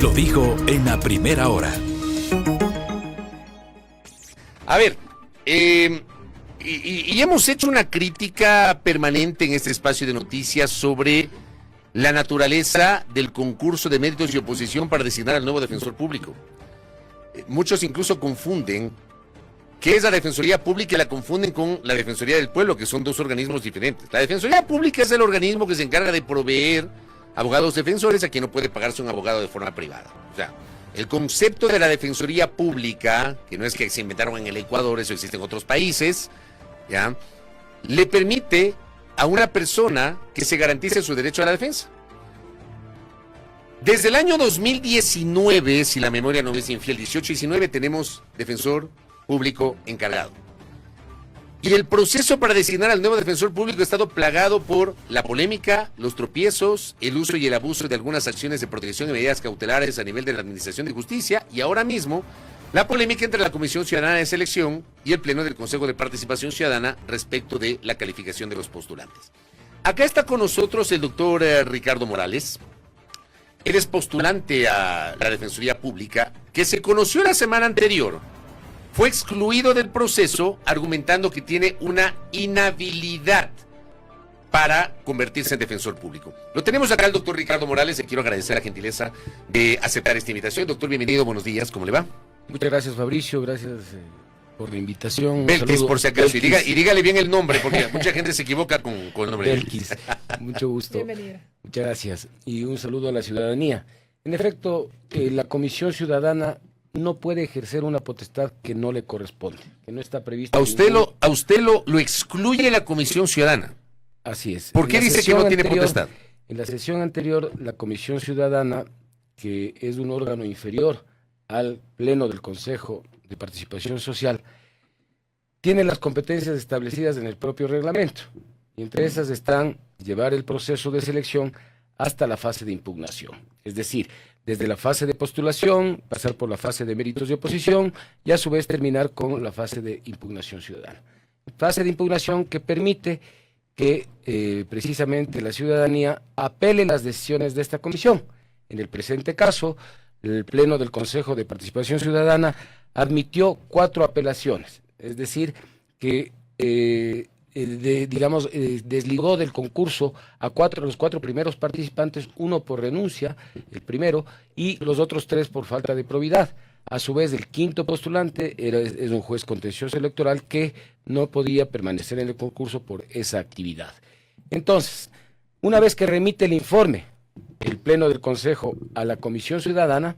Lo dijo en la primera hora. A ver, y hemos hecho una crítica permanente en este espacio de noticias sobre la naturaleza del concurso de méritos y oposición para designar al nuevo defensor público. Muchos incluso confunden qué es la Defensoría Pública y la confunden con la Defensoría del Pueblo, que son dos organismos diferentes. La Defensoría Pública es el organismo que se encarga de proveer abogados defensores a quien no puede pagarse un abogado de forma privada. O sea, el concepto de la Defensoría Pública, que no es que se inventaron en el Ecuador, eso existe en otros países, ¿ya?, le permite a una persona que se garantice su derecho a la defensa. Desde el año 2019, si la memoria no me es infiel, 18-19, tenemos defensor público encargado. Y el proceso para designar al nuevo defensor público ha estado plagado por la polémica, los tropiezos, el uso y el abuso de algunas acciones de protección y medidas cautelares a nivel de la Administración de Justicia, y ahora mismo la polémica entre la Comisión Ciudadana de Selección y el Pleno del Consejo de Participación Ciudadana respecto de la calificación de los postulantes. Acá está con nosotros el doctor Ricardo Morales. Él es postulante a la Defensoría Pública, que se conoció la semana anterior. Fue excluido del proceso argumentando que tiene una inhabilidad para convertirse en defensor público. Lo tenemos acá el doctor Ricardo Morales. Le quiero agradecer la gentileza de aceptar esta invitación. Doctor, bienvenido, buenos días, ¿cómo le va? Muchas gracias, Fabricio, gracias por la invitación. Belkis, por si acaso, y dígale bien el nombre, porque mucha gente se equivoca con el nombre de Belkis. Mucho gusto. Bienvenida. Muchas gracias. Y un saludo a la ciudadanía. En efecto, la Comisión Ciudadana no puede ejercer una potestad que no le corresponde, que no está prevista. A usted lo excluye la Comisión Ciudadana. Así es. ¿Por qué dice que no tiene potestad? En la sesión anterior, la Comisión Ciudadana, que es un órgano inferior al Pleno del Consejo de Participación Social, tiene las competencias establecidas en el propio reglamento, y entre esas están llevar el proceso de selección hasta la fase de impugnación, es decir, desde la fase de postulación, pasar por la fase de méritos de oposición y a su vez terminar con la fase de impugnación ciudadana. Fase de impugnación que permite que precisamente la ciudadanía apele las decisiones de esta comisión. En el presente caso, el Pleno del Consejo de Participación Ciudadana admitió 4 apelaciones, es decir, que desligó del concurso a los 4 primeros participantes, 1 por renuncia, el primero, y los otros 3 por falta de probidad. A su vez, el 5º postulante es un juez contencioso electoral que no podía permanecer en el concurso por esa actividad. Entonces, una vez que remite el informe el Pleno del Consejo a la Comisión Ciudadana,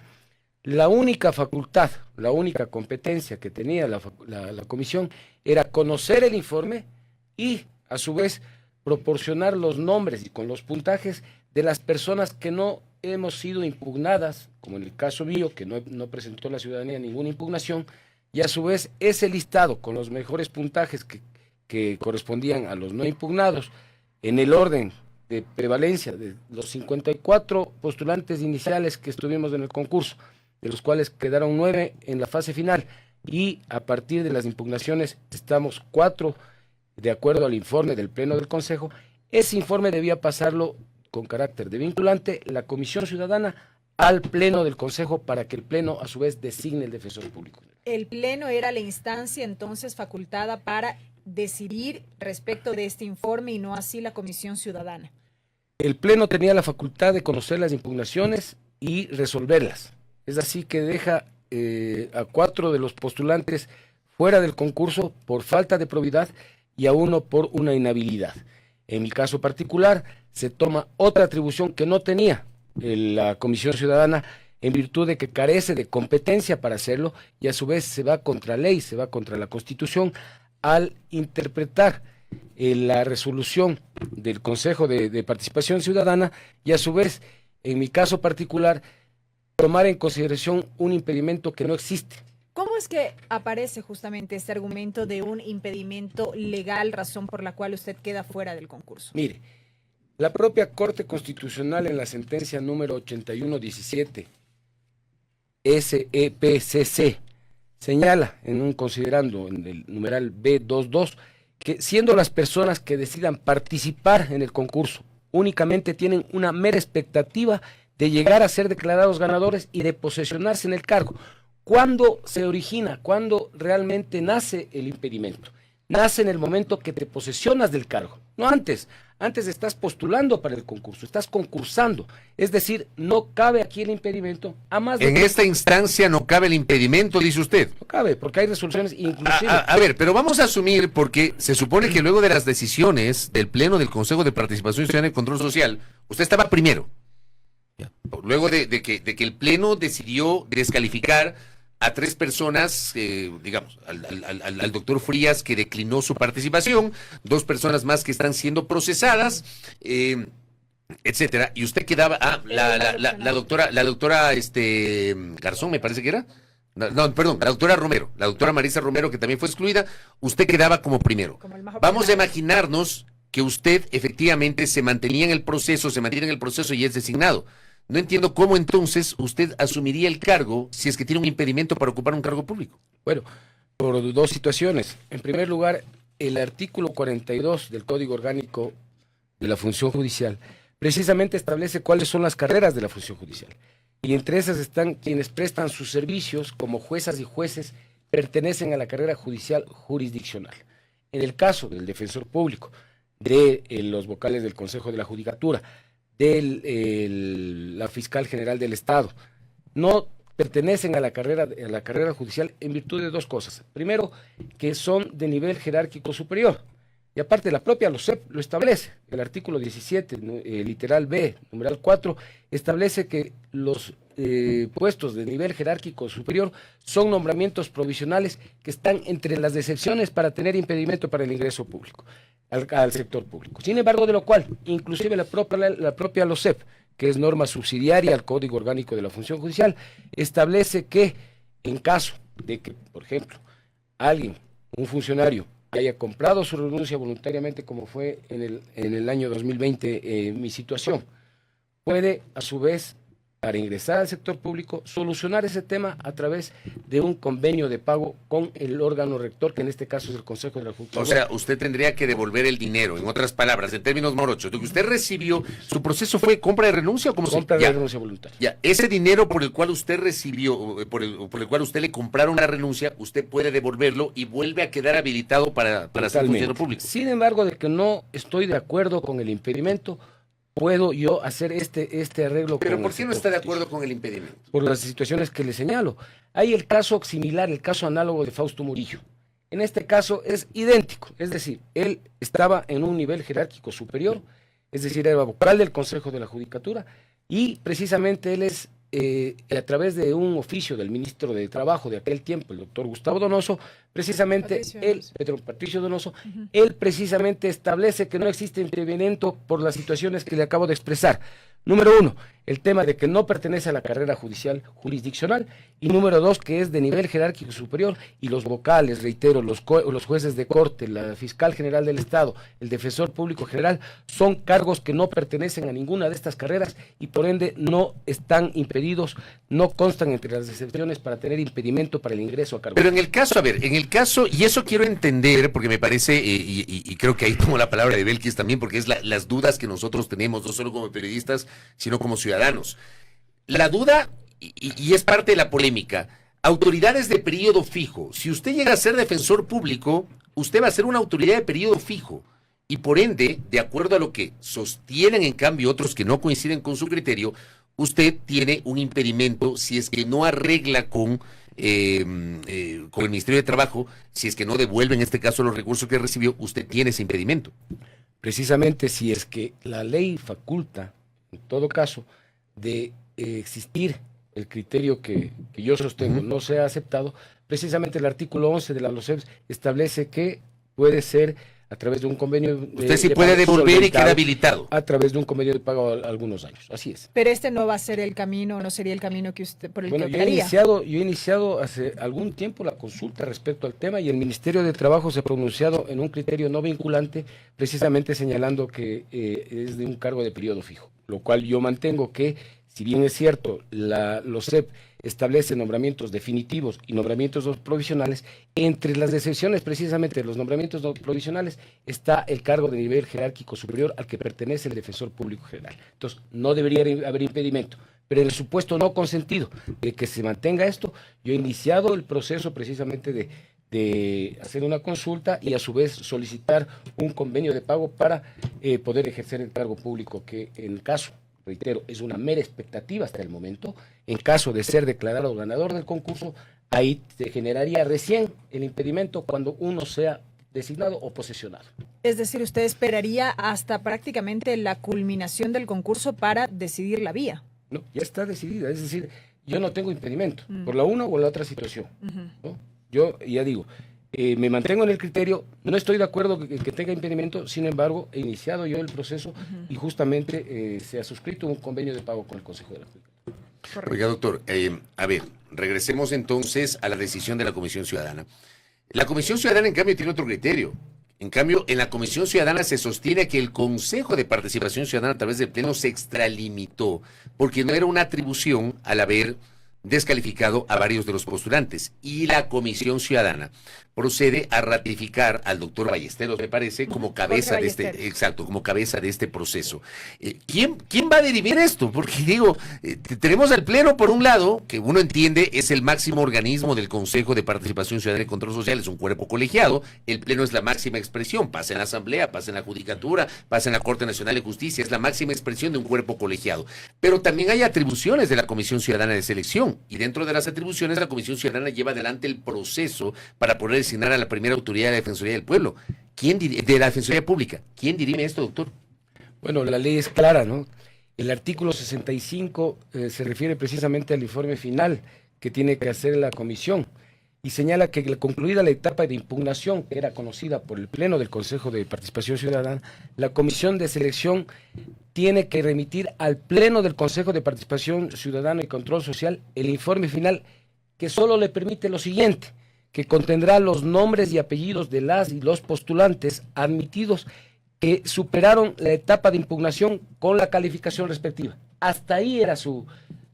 la única facultad, la única competencia que tenía la Comisión era conocer el informe y, a su vez, proporcionar los nombres y con los puntajes de las personas que no hemos sido impugnadas, como en el caso mío, que no presentó la ciudadanía ninguna impugnación, y a su vez ese listado con los mejores puntajes que correspondían a los no impugnados, en el orden de prevalencia de los 54 postulantes iniciales que estuvimos en el concurso, de los cuales quedaron 9 en la fase final, y a partir de las impugnaciones estamos 4 de acuerdo al informe del Pleno del Consejo. Ese informe debía pasarlo con carácter de vinculante la Comisión Ciudadana al Pleno del Consejo para que el Pleno a su vez designe el defensor público. El Pleno era la instancia entonces facultada para decidir respecto de este informe y no así la Comisión Ciudadana. El Pleno tenía la facultad de conocer las impugnaciones y resolverlas. Es así que deja a 4 de los postulantes fuera del concurso por falta de probidad y a 1 por una inhabilidad. En mi caso particular, se toma otra atribución que no tenía la Comisión Ciudadana en virtud de que carece de competencia para hacerlo y a su vez se va contra ley, se va contra la Constitución al interpretar la resolución del Consejo de Participación Ciudadana y a su vez, en mi caso particular, tomar en consideración un impedimento que no existe. ¿Cómo es que aparece justamente este argumento de un impedimento legal, razón por la cual usted queda fuera del concurso? Mire, la propia Corte Constitucional en la sentencia número 8117 SEPCC señala considerando en el numeral B22 que siendo las personas que decidan participar en el concurso únicamente tienen una mera expectativa de llegar a ser declarados ganadores y de posesionarse en el cargo. ¿Cuándo se origina? ¿Cuándo realmente nace el impedimento? Nace en el momento que te posesionas del cargo, no antes. Antes estás postulando para el concurso, estás concursando. Es decir, no cabe aquí el impedimento a más de... En esta instancia no cabe el impedimento, dice usted. No cabe, porque hay resoluciones inclusive... A ver, pero vamos a asumir, porque se supone que luego de las decisiones del Pleno del Consejo de Participación Ciudadana y Control Social, usted estaba primero. Luego de que el Pleno decidió descalificar a 3 personas, digamos, al doctor Frías, que declinó su participación, 2 personas más que están siendo procesadas, etcétera, y usted quedaba, la doctora Garzón, me parece que era, no, perdón, la doctora Romero, la doctora Marisa Romero, que también fue excluida, usted quedaba como primero. Vamos a imaginarnos que usted efectivamente se mantiene en el proceso y es designado. No entiendo cómo entonces usted asumiría el cargo si es que tiene un impedimento para ocupar un cargo público. Bueno, por 2 situaciones. En primer lugar, el artículo 42 del Código Orgánico de la Función Judicial precisamente establece cuáles son las carreras de la función judicial. Y entre esas están quienes prestan sus servicios como juezas y jueces, pertenecen a la carrera judicial jurisdiccional. En el caso del defensor público, de los vocales del Consejo de la Judicatura, de la fiscal general del Estado, no pertenecen a la carrera judicial en virtud de 2 cosas. Primero, que son de nivel jerárquico superior, y aparte la propia LOCEP lo establece. El artículo 17, literal B, numeral 4, establece que los puestos de nivel jerárquico superior son nombramientos provisionales que están entre las excepciones para tener impedimento para el ingreso público, al sector público. Sin embargo, de lo cual, inclusive la propia LOCEP, que es norma subsidiaria al Código Orgánico de la Función Judicial, establece que en caso de que, por ejemplo, un funcionario, haya comprado su renuncia voluntariamente, como fue en el año 2020 mi situación, puede a su vez, para ingresar al sector público, solucionar ese tema a través de un convenio de pago con el órgano rector, que en este caso es el Consejo de la Judicatura. O sea, usted tendría que devolver el dinero, en otras palabras, en términos morochos. Lo que usted recibió, ¿su proceso fue compra de renuncia o cómo se...? Compra de renuncia voluntaria. Ya, ese dinero por el cual usted recibió, por el cual usted le compraron la renuncia, usted puede devolverlo y vuelve a quedar habilitado para ser funcionario público. Sin embargo, de que no estoy de acuerdo con el impedimento, puedo yo hacer este arreglo. ¿Pero por qué no está de acuerdo con el impedimento? Por las situaciones que le señalo. Hay el caso similar, el caso análogo de Fausto Murillo. En este caso es idéntico, es decir, él estaba en un nivel jerárquico superior, es decir, era vocal del Consejo de la Judicatura, y precisamente él es, a través de un oficio del ministro de Trabajo de aquel tiempo, el doctor Gustavo Donoso, precisamente Patricio Donoso, él precisamente establece que no existe impedimento por las situaciones que le acabo de expresar. Número 1, el tema de que no pertenece a la carrera judicial jurisdiccional, y número 2, que es de nivel jerárquico superior, y los vocales, reitero, los jueces de corte, la fiscal general del Estado, el defensor público general, son cargos que no pertenecen a ninguna de estas carreras y por ende no están impedidos, no constan entre las excepciones para tener impedimento para el ingreso a cargo. Pero en el caso, y eso quiero entender, porque me parece, y creo que ahí tomo la palabra de Belkis también, porque es las dudas que nosotros tenemos, no solo como periodistas, sino como ciudadanos. La duda, y es parte de la polémica, autoridades de periodo fijo. Si usted llega a ser defensor público, usted va a ser una autoridad de periodo fijo. Y por ende, de acuerdo a lo que sostienen en cambio otros que no coinciden con su criterio, usted tiene un impedimento si es que no arregla con el Ministerio de Trabajo, si es que no devuelve en este caso los recursos que recibió, usted tiene ese impedimento. Precisamente si es que la ley faculta, en todo caso, de existir el criterio que yo sostengo no sea aceptado, precisamente el artículo 11 de la LOCEP establece que puede ser a través de un convenio usted sí puede devolver y queda habilitado a través de un convenio de pago a algunos años, así es. Pero este no va a ser el camino, no sería el camino que usted por el que yo he iniciado hace algún tiempo la consulta respecto al tema y el Ministerio de Trabajo se ha pronunciado en un criterio no vinculante, precisamente señalando que es de un cargo de periodo fijo, lo cual yo mantengo que si bien es cierto, los CEP establecen nombramientos definitivos y nombramientos provisionales, entre las excepciones precisamente de los nombramientos provisionales está el cargo de nivel jerárquico superior al que pertenece el defensor público general. Entonces, no debería haber impedimento. Pero en el supuesto no consentido de que se mantenga esto, yo he iniciado el proceso precisamente de hacer una consulta y a su vez solicitar un convenio de pago para poder ejercer el cargo público, que en el caso, reitero, es una mera expectativa hasta el momento. En caso de ser declarado ganador del concurso, ahí se generaría recién el impedimento cuando uno sea designado o posesionado. Es decir, usted esperaría hasta prácticamente la culminación del concurso para decidir la vía. No, ya está decidida, es decir, yo no tengo impedimento por la una o la otra situación. ¿No? Yo ya digo, me mantengo en el criterio, no estoy de acuerdo que tenga impedimento, sin embargo, he iniciado yo el proceso y justamente se ha suscrito un convenio de pago con el Consejo de la Judicatura. Oiga, doctor, a ver, regresemos entonces a la decisión de la Comisión Ciudadana. La Comisión Ciudadana, en cambio, tiene otro criterio. En cambio, en la Comisión Ciudadana se sostiene que el Consejo de Participación Ciudadana a través del Pleno se extralimitó, porque no era una atribución al haber descalificado a varios de los postulantes. Y la Comisión Ciudadana procede a ratificar al doctor Ballesteros, me parece, como cabeza de como cabeza de este proceso. ¿Quién va a dirimir esto? Porque digo, tenemos al Pleno por un lado, que uno entiende es el máximo organismo del Consejo de Participación Ciudadana y Control Social, es un cuerpo colegiado, el Pleno es la máxima expresión, pasa en la Asamblea, pasa en la Judicatura, pasa en la Corte Nacional de Justicia, es la máxima expresión de un cuerpo colegiado. Pero también hay atribuciones de la Comisión Ciudadana de Selección, y dentro de las atribuciones la Comisión Ciudadana lleva adelante el proceso para poder designar a la primera autoridad de la Defensoría del Pueblo. De la Defensoría Pública. ¿Quién dirime esto, doctor? Bueno, la ley es clara, ¿no? El artículo 65 se refiere precisamente al informe final que tiene que hacer la comisión y señala que concluida la etapa de impugnación, que era conocida por el Pleno del Consejo de Participación Ciudadana, la Comisión de Selección tiene que remitir al Pleno del Consejo de Participación Ciudadana y Control Social el informe final, que solo le permite lo siguiente, que contendrá los nombres y apellidos de las y los postulantes admitidos que superaron la etapa de impugnación con la calificación respectiva. Hasta ahí era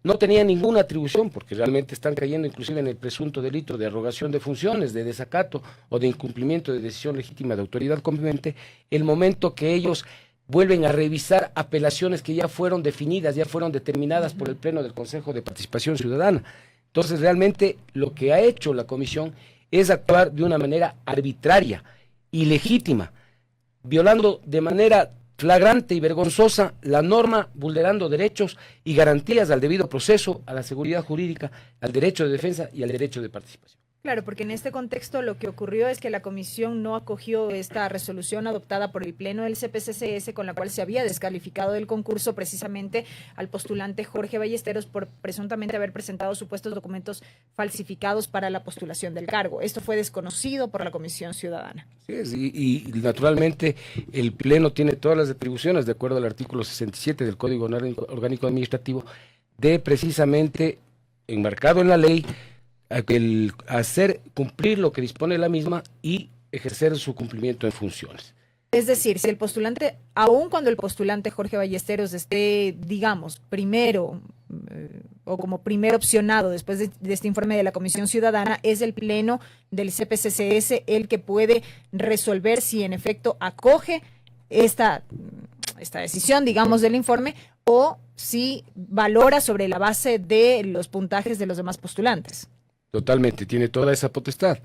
no tenía ninguna atribución, porque realmente están cayendo inclusive en el presunto delito de arrogación de funciones, de desacato o de incumplimiento de decisión legítima de autoridad competente, el momento que ellos vuelven a revisar apelaciones que ya fueron definidas, ya fueron determinadas por el Pleno del Consejo de Participación Ciudadana. Entonces, realmente lo que ha hecho la comisión es actuar de una manera arbitraria, ilegítima, violando de manera flagrante y vergonzosa la norma, vulnerando derechos y garantías al debido proceso, a la seguridad jurídica, al derecho de defensa y al derecho de participación. Claro, porque en este contexto lo que ocurrió es que la comisión no acogió esta resolución adoptada por el Pleno del CPCCS con la cual se había descalificado del concurso precisamente al postulante Jorge Ballesteros por presuntamente haber presentado supuestos documentos falsificados para la postulación del cargo. Esto fue desconocido por la Comisión Ciudadana. Sí, y naturalmente el Pleno tiene todas las atribuciones, de acuerdo al artículo 67 del Código Orgánico Administrativo, de precisamente, enmarcado en la ley, el hacer cumplir lo que dispone la misma y ejercer su cumplimiento en funciones. Es decir, si el postulante, aun cuando el postulante Jorge Ballesteros esté, digamos, primero o como primer opcionado después de este informe de la Comisión Ciudadana, es el Pleno del CPCCS el que puede resolver si en efecto acoge esta decisión, digamos, del informe o si valora sobre la base de los puntajes de los demás postulantes. Totalmente, tiene toda esa potestad.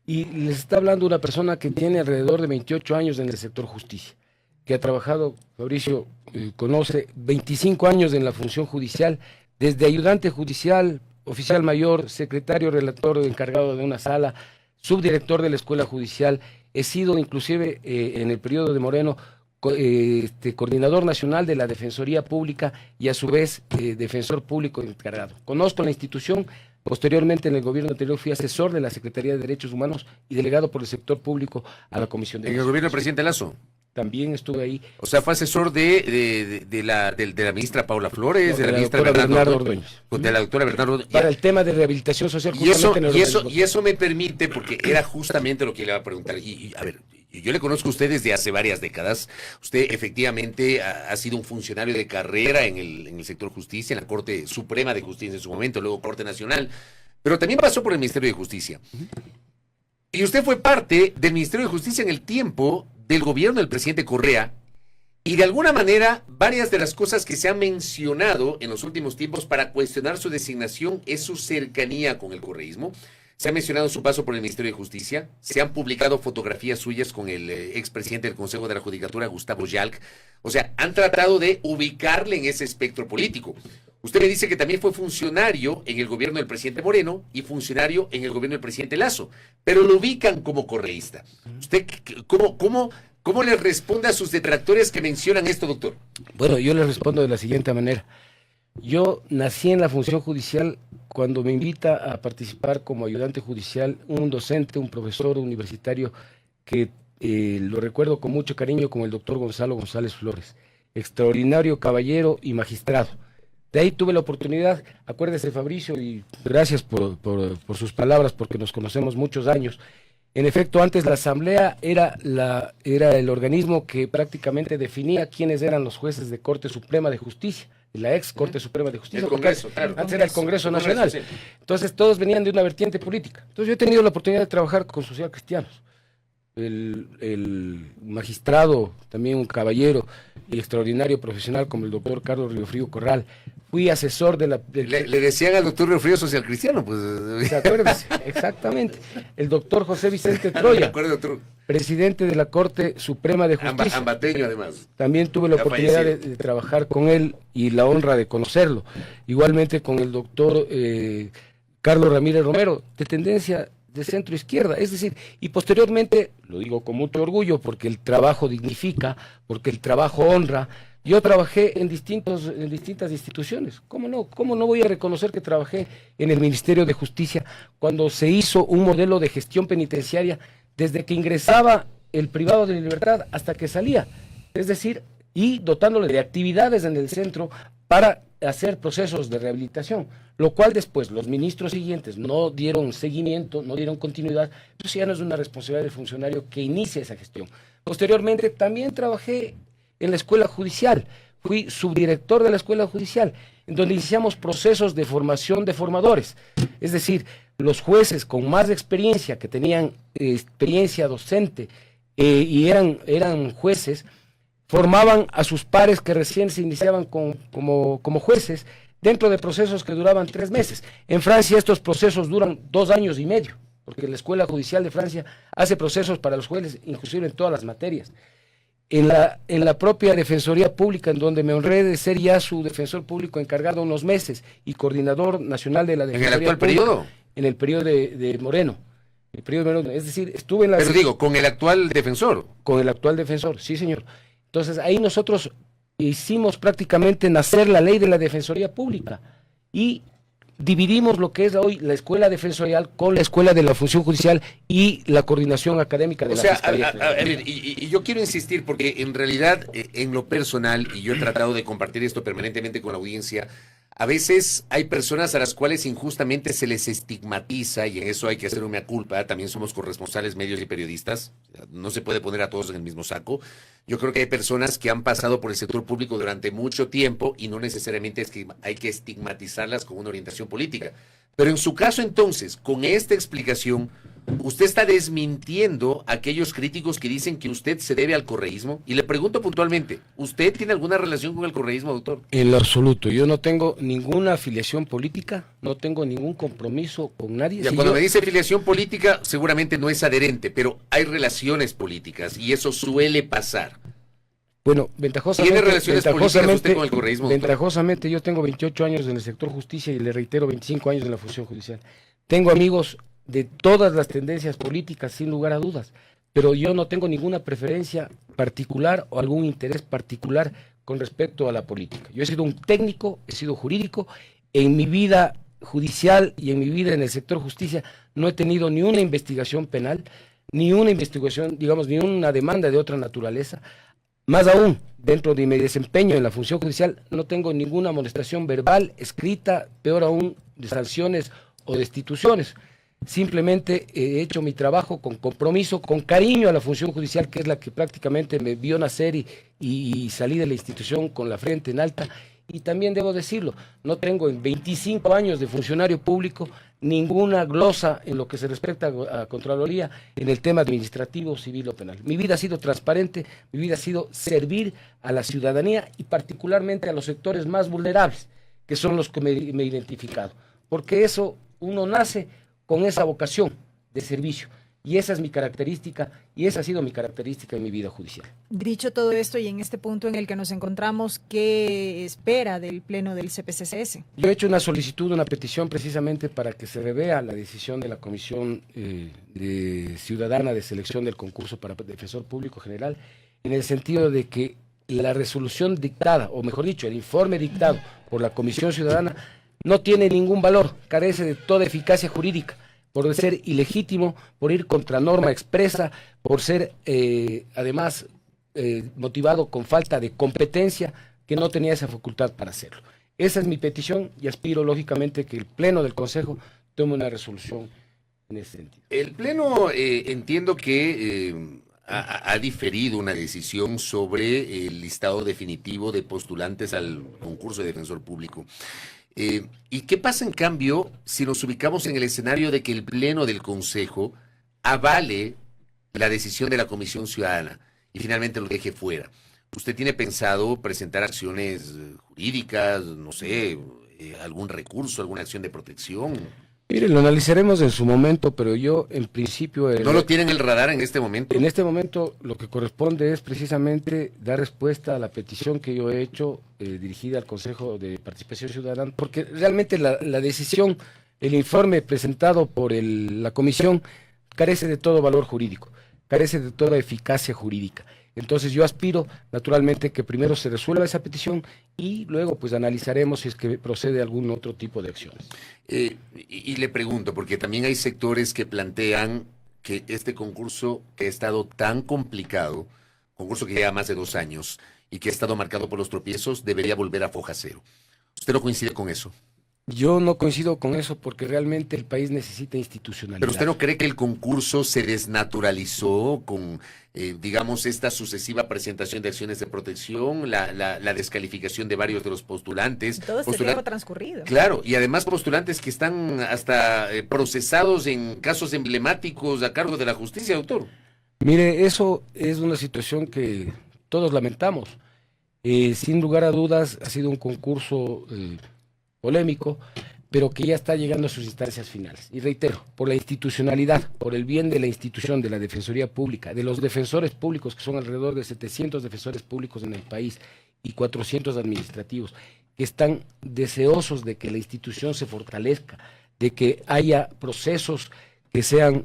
Y les está hablando una persona que tiene alrededor de 28 años en el sector justicia, que ha trabajado, Fabricio conoce, 25 años en la función judicial, desde ayudante judicial, oficial mayor, secretario relator encargado de una sala, subdirector de la escuela judicial. He sido inclusive en el periodo de Moreno coordinador nacional de la Defensoría Pública y a su vez defensor público encargado. Conozco la institución. Posteriormente, en el gobierno anterior, fui asesor de la Secretaría de Derechos Humanos y delegado por el sector público a la Comisión de... ¿En el gobierno del presidente Lazo? También estuve ahí. O sea, fue asesor de la ministra Paula Flores, de la ministra Bernardo Ordóñez. De la doctora Bernardo Ordóñez. Para el tema de rehabilitación social. Y eso me permite, porque era justamente lo que le iba a preguntar. Y a ver, yo le conozco a usted desde hace varias décadas. Usted efectivamente ha sido un funcionario de carrera en el sector justicia, en la Corte Suprema de Justicia en su momento, luego Corte Nacional, pero también pasó por el Ministerio de Justicia. Y usted fue parte del Ministerio de Justicia en el tiempo del gobierno del presidente Correa, y de alguna manera varias de las cosas que se han mencionado en los últimos tiempos para cuestionar su designación es su cercanía con el correísmo. Se ha mencionado su paso por el Ministerio de Justicia, se han publicado fotografías suyas con el expresidente del Consejo de la Judicatura, Gustavo Yalc. O sea, han tratado de ubicarle en ese espectro político. Usted me dice que también fue funcionario en el gobierno del presidente Moreno y funcionario en el gobierno del presidente Lasso, pero lo ubican como correísta. ¿Usted cómo le responde a sus detractores que mencionan esto, doctor? Bueno, yo les respondo de la siguiente manera. Yo nací en la función judicial cuando me invita a participar como ayudante judicial un docente, un profesor universitario que lo recuerdo con mucho cariño como el doctor Gonzalo González Flores, extraordinario caballero y magistrado. De ahí tuve la oportunidad, acuérdese Fabricio, y gracias por sus palabras porque nos conocemos muchos años. En efecto, antes la Asamblea era el organismo que prácticamente definía quiénes eran los jueces de Corte Suprema de Justicia, de la ex Corte Suprema de Justicia. El Congreso, claro. Antes era el Congreso Nacional. Sí. Entonces todos venían de una vertiente política. Entonces yo he tenido la oportunidad de trabajar con social cristianos. El magistrado, también un caballero y extraordinario profesional como el doctor Carlos Riofrío Corral. Fui asesor de la... Le decían al doctor Riofrío social cristiano, pues... ¿Se acuerdan? Exactamente. El doctor José Vicente Troya, me acuerdo, doctor. presidente de la Corte Suprema de Justicia. Ambateño, además. También tuve la oportunidad de trabajar con él y la honra de conocerlo. Igualmente con el doctor Carlos Ramírez Romero, de tendencia de centro izquierda, es decir, y posteriormente, lo digo con mucho orgullo, porque el trabajo dignifica, porque el trabajo honra. Yo trabajé en distintas instituciones. ¿Cómo no voy a reconocer que trabajé en el Ministerio de Justicia cuando se hizo un modelo de gestión penitenciaria desde que ingresaba el privado de libertad hasta que salía? Es decir, y dotándole de actividades en el centro para hacer procesos de rehabilitación, lo cual después los ministros siguientes no dieron seguimiento, no dieron continuidad. Eso ya no es una responsabilidad del funcionario que inicia esa gestión. Posteriormente también trabajé en la Escuela Judicial, fui subdirector de la Escuela Judicial, en donde iniciamos procesos de formación de formadores, es decir, los jueces con más experiencia, que tenían experiencia docente y eran jueces, formaban a sus pares que recién se iniciaban como jueces dentro de procesos que duraban 3 meses. En Francia estos procesos duran 2 años y medio, porque la Escuela Judicial de Francia hace procesos para los jueces, inclusive en todas las materias. En la propia Defensoría Pública, en donde me honré de ser ya su defensor público encargado unos meses y coordinador nacional de la Defensoría Pública. ¿En el actual periodo? En el periodo de Moreno. El periodo de Moreno. Es decir, estuve en la... Pero digo, ¿con el actual defensor? Con el actual defensor, sí señor. Entonces ahí nosotros hicimos prácticamente nacer la ley de la Defensoría Pública y dividimos lo que es hoy la escuela defensorial con la escuela de la función judicial y la coordinación académica de la Fiscalía. Y yo quiero insistir porque en realidad en lo personal, y yo he tratado de compartir esto permanentemente con la audiencia, a veces hay personas a las cuales injustamente se les estigmatiza, y en eso hay que hacer una mea culpa. También somos corresponsales, medios y periodistas, no se puede poner a todos en el mismo saco. Yo creo que hay personas que han pasado por el sector público durante mucho tiempo y no necesariamente es que hay que estigmatizarlas con una orientación política. Pero en su caso entonces, con esta explicación, usted está desmintiendo a aquellos críticos que dicen que usted se debe al correísmo. Y le pregunto puntualmente, ¿usted tiene alguna relación con el correísmo, doctor? En lo absoluto, yo no tengo ninguna afiliación política, no tengo ningún compromiso con nadie. Ya, cuando me dice afiliación política, seguramente no es adherente, pero hay relaciones políticas y eso suele pasar. Bueno, ventajosamente... ¿Tiene relaciones políticas usted con el correísmo, doctor? Ventajosamente, yo tengo 28 años en el sector justicia y le reitero 25 años en la función judicial. Tengo amigos de todas las tendencias políticas, sin lugar a dudas, pero yo no tengo ninguna preferencia particular o algún interés particular con respecto a la política. Yo he sido un técnico, he sido jurídico, en mi vida judicial y en mi vida en el sector justicia no he tenido ni una investigación penal, ni una investigación, digamos, ni una demanda de otra naturaleza. Más aún, dentro de mi desempeño en la función judicial, no tengo ninguna amonestación verbal, escrita, peor aún, de sanciones o destituciones. Simplemente he hecho mi trabajo con compromiso, con cariño a la función judicial, que es la que prácticamente me vio nacer y salí de la institución con la frente en alta. Y también debo decirlo, no tengo en 25 años de funcionario público ninguna glosa en lo que se respecta a Contraloría en el tema administrativo, civil o penal. Mi vida ha sido transparente, mi vida ha sido servir a la ciudadanía y particularmente a los sectores más vulnerables, que son los que me he identificado. Porque eso, uno nace con esa vocación de servicio. Y esa es mi característica, y esa ha sido mi característica en mi vida judicial. Dicho todo esto y en este punto en el que nos encontramos, ¿qué espera del Pleno del CPCCS? Yo he hecho una solicitud, una petición precisamente para que se revea la decisión de la Comisión Ciudadana de Selección del Concurso para Defensor Público General, en el sentido de que la resolución dictada, o mejor dicho, el informe dictado por la Comisión Ciudadana no tiene ningún valor, carece de toda eficacia jurídica, por ser ilegítimo, por ir contra norma expresa, por ser además motivado con falta de competencia, que no tenía esa facultad para hacerlo. Esa es mi petición y aspiro lógicamente que el Pleno del Consejo tome una resolución en ese sentido. El Pleno entiendo que ha diferido una decisión sobre el listado definitivo de postulantes al concurso de defensor público. ¿Y qué pasa en cambio si nos ubicamos en el escenario de que el Pleno del Consejo avale la decisión de la Comisión Ciudadana y finalmente lo deje fuera? ¿Usted tiene pensado presentar acciones jurídicas, no sé, algún recurso, alguna acción de protección? Mire, lo analizaremos en su momento, pero yo en principio... ¿No lo tiene en el radar en este momento? En este momento lo que corresponde es precisamente dar respuesta a la petición que yo he hecho dirigida al Consejo de Participación Ciudadana, porque realmente la decisión, el informe presentado por la Comisión carece de todo valor jurídico, carece de toda eficacia jurídica. Entonces yo aspiro naturalmente que primero se resuelva esa petición y luego pues analizaremos si es que procede algún otro tipo de acciones. Y le pregunto, porque también hay sectores que plantean que este concurso que ha estado tan complicado, concurso que lleva más de 2 años y que ha estado marcado por los tropiezos, debería volver a foja cero. ¿Usted no coincide con eso? Yo no coincido con eso porque realmente el país necesita institucionalidad. ¿Pero usted no cree que el concurso se desnaturalizó con, digamos, esta sucesiva presentación de acciones de protección, la descalificación de varios de los postulantes? Todo este tiempo transcurrido. Claro, y además postulantes que están hasta procesados en casos emblemáticos a cargo de la justicia, doctor. Mire, eso es una situación que todos lamentamos. Sin lugar a dudas ha sido un concurso polémico, pero que ya está llegando a sus instancias finales. Y reitero, por la institucionalidad, por el bien de la institución, de la Defensoría Pública, de los defensores públicos, que son alrededor de 700 defensores públicos en el país y 400 administrativos, que están deseosos de que la institución se fortalezca, de que haya procesos que sean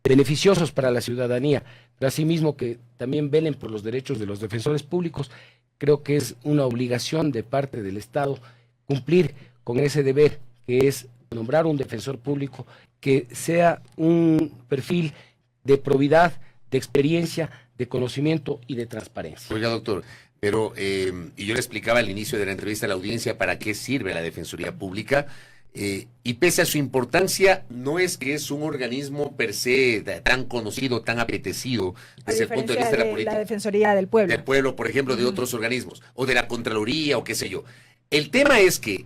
beneficiosos para la ciudadanía, pero asimismo que también velen por los derechos de los defensores públicos. Creo que es una obligación de parte del Estado cumplir con ese deber, que es nombrar un defensor público que sea un perfil de probidad, de experiencia, de conocimiento y de transparencia. Oiga, doctor, pero, y yo le explicaba al inicio de la entrevista a la audiencia para qué sirve la Defensoría Pública, y pese a su importancia, no es que es un organismo per se tan conocido, tan apetecido desde el punto de vista de la política. La Defensoría del Pueblo. Del pueblo, por ejemplo, de otros organismos, o de la Contraloría, o qué sé yo. El tema es que,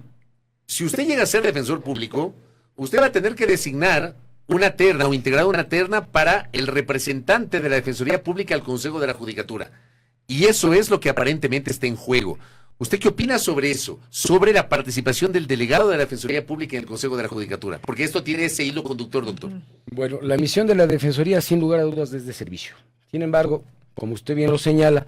si usted llega a ser defensor público, usted va a tener que designar una terna o integrar una terna para el representante de la Defensoría Pública al Consejo de la Judicatura. Y eso es lo que aparentemente está en juego. ¿Usted qué opina sobre eso? Sobre la participación del delegado de la Defensoría Pública en el Consejo de la Judicatura. Porque esto tiene ese hilo conductor, doctor. Bueno, la misión de la Defensoría, sin lugar a dudas, es de servicio. Sin embargo, como usted bien lo señala,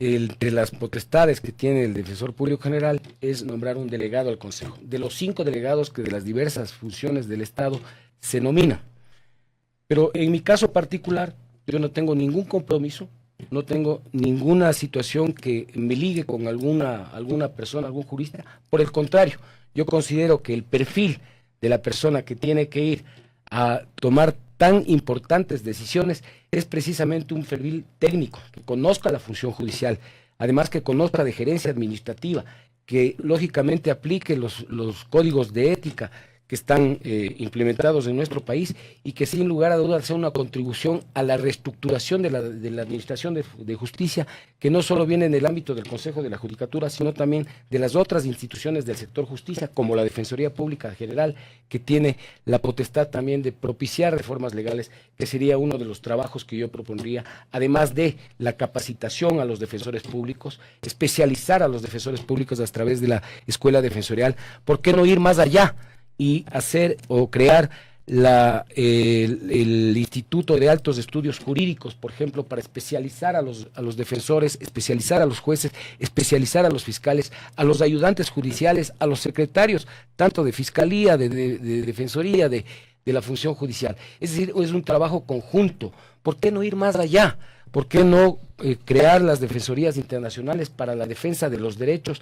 entre las potestades que tiene el Defensor Público General es nombrar un delegado al Consejo. De los 5 delegados que de las diversas funciones del Estado se nominan. Pero en mi caso particular, yo no tengo ningún compromiso, no tengo ninguna situación que me ligue con alguna persona, algún jurista. Por el contrario, yo considero que el perfil de la persona que tiene que ir a tomar tan importantes decisiones es precisamente un perfil técnico, que conozca la función judicial, además que conozca de gerencia administrativa, que lógicamente aplique los códigos de ética, que están implementados en nuestro país y que sin lugar a dudas sea una contribución a la reestructuración de la administración de justicia, que no solo viene en el ámbito del Consejo de la Judicatura, sino también de las otras instituciones del sector justicia, como la Defensoría Pública General, que tiene la potestad también de propiciar reformas legales, que sería uno de los trabajos que yo propondría, además de la capacitación a los defensores públicos, especializar a los defensores públicos a través de la escuela defensorial. ¿Por qué no ir más allá y hacer o crear el Instituto de Altos Estudios Jurídicos, por ejemplo, para especializar a los defensores, especializar a los jueces, especializar a los fiscales, a los ayudantes judiciales, a los secretarios, tanto de fiscalía, de defensoría, de la función judicial? Es decir, es un trabajo conjunto. ¿Por qué no ir más allá? ¿Por qué no crear las defensorías internacionales para la defensa de los derechos,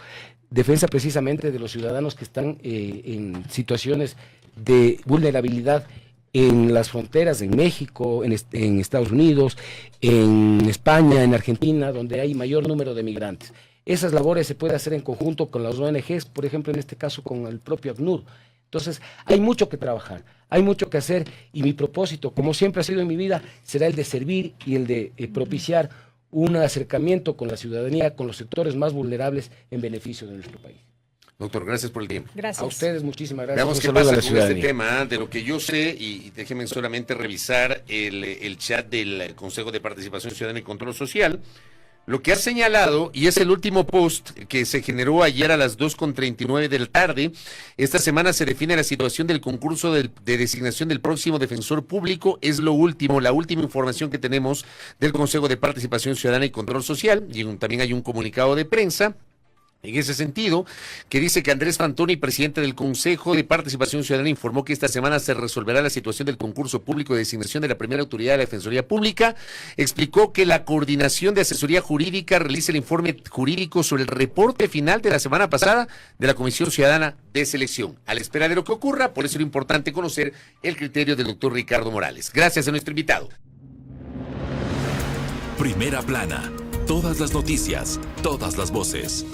defensa precisamente de los ciudadanos que están en situaciones de vulnerabilidad en las fronteras, en México, en Estados Unidos, en España, en Argentina, donde hay mayor número de migrantes? Esas labores se pueden hacer en conjunto con las ONGs, por ejemplo, en este caso con el propio ACNUR. Entonces, hay mucho que trabajar, hay mucho que hacer, y mi propósito, como siempre ha sido en mi vida, será el de servir y el de propiciar un acercamiento con la ciudadanía, con los sectores más vulnerables en beneficio de nuestro país. Doctor, gracias por el tiempo. Gracias. A ustedes muchísimas gracias. Veamos qué pasa con este tema. De lo que yo sé, y déjenme solamente revisar el chat del Consejo de Participación Ciudadana y Control Social. Lo que ha señalado, y es el último post que se generó ayer a las 2:39 de la tarde, esta semana se define la situación del concurso de designación del próximo defensor público. Es la última información que tenemos del Consejo de Participación Ciudadana y Control Social, y también hay un comunicado de prensa en ese sentido, que dice que Andrés Fantoni, presidente del Consejo de Participación Ciudadana, informó que esta semana se resolverá la situación del concurso público de designación de la primera autoridad de la Defensoría Pública. Explicó que la Coordinación de Asesoría Jurídica realiza el informe jurídico sobre el reporte final de la semana pasada de la Comisión Ciudadana de Selección. A la espera de lo que ocurra, por eso era importante conocer el criterio del doctor Ricardo Morales. Gracias a nuestro invitado. Primera Plana. Todas las noticias, todas las voces.